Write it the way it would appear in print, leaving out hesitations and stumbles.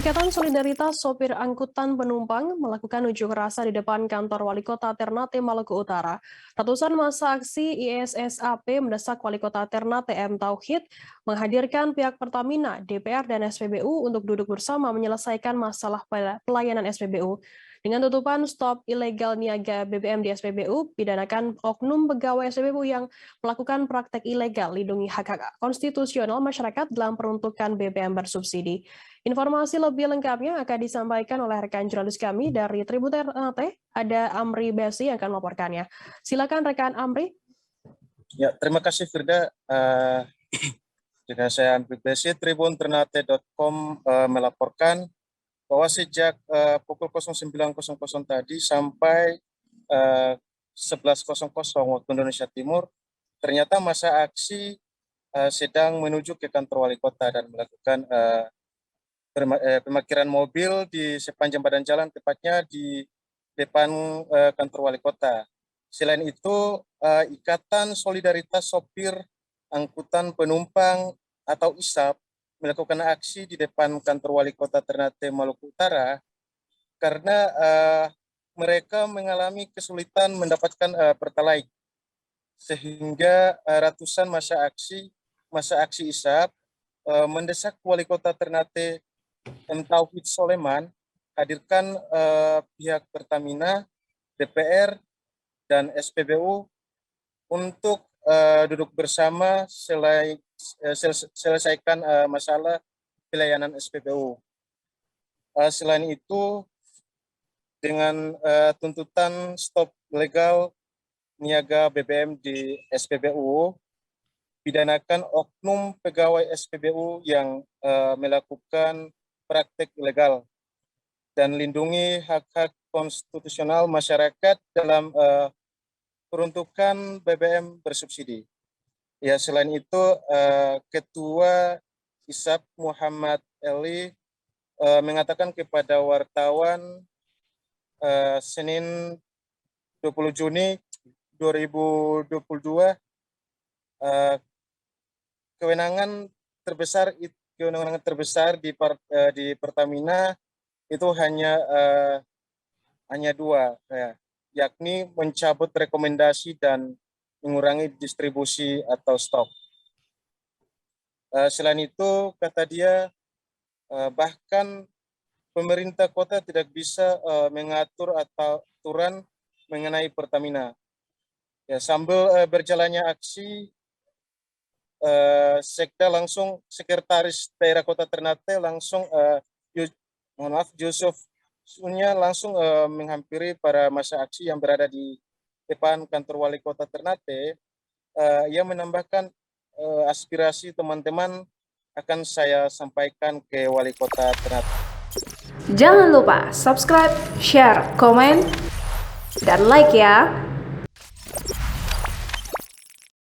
Ikatan Solidaritas Sopir Angkutan Penumpang melakukan unjuk rasa di depan kantor Wali Kota Ternate, Maluku Utara. Ratusan massa aksi ISSAP mendesak Wali Kota Ternate M. Tauhid menghadirkan pihak Pertamina, DPR, dan SPBU untuk duduk bersama menyelesaikan masalah pelayanan SPBU. Dengan tutupan stop ilegal niaga BBM di SPBU, pidanakan oknum pegawai SPBU yang melakukan praktek ilegal lindungi hak-hak konstitusional masyarakat dalam peruntukan BBM bersubsidi. Informasi lebih lengkapnya akan disampaikan oleh rekan jurnalis kami dari Tribun Ternate, ada Amri Besi yang akan melaporkannya. Silakan rekan Amri. Ya, terima kasih Firda. Dengan saya Amri Besi, tribunternate.com melaporkan bahwa sejak pukul 09.00 tadi sampai 11.00 waktu Indonesia Timur, ternyata massa aksi sedang menuju ke kantor wali kota dan melakukan pemarkiran mobil di sepanjang badan jalan, tepatnya di depan kantor wali kota. Selain itu, Ikatan Solidaritas Sopir Angkutan Penumpang atau ISAP melakukan aksi di depan kantor wali kota Ternate, Maluku Utara karena mereka mengalami kesulitan mendapatkan pertalite, sehingga ratusan massa aksi ISAP mendesak wali kota Ternate M. Tauhid Soleman hadirkan pihak Pertamina, DPR, dan SPBU untuk duduk bersama selesaikan masalah pelayanan SPBU. Selain itu, dengan tuntutan stop legal niaga BBM di SPBU, pidanakan oknum pegawai SPBU yang melakukan praktek ilegal dan lindungi hak-hak konstitusional masyarakat dalam peruntukan BBM bersubsidi. Ya, selain itu, Ketua ISAP Muhammad Eli mengatakan kepada wartawan Senin 20 Juni 2022, kewenangan terbesar di Pertamina itu hanya dua, yakni mencabut rekomendasi dan mengurangi distribusi atau stok. Selain itu, kata dia, bahkan pemerintah kota tidak bisa mengatur atau aturan mengenai Pertamina. Ya, sambil berjalannya aksi, Sekretaris Daerah Kota Ternate langsung Yusuf Sunya langsung menghampiri para massa aksi yang berada di depan kantor wali kota Ternate. Ia menambahkan aspirasi teman-teman akan saya sampaikan ke wali kota Ternate. Jangan lupa subscribe, share, komen, dan like ya.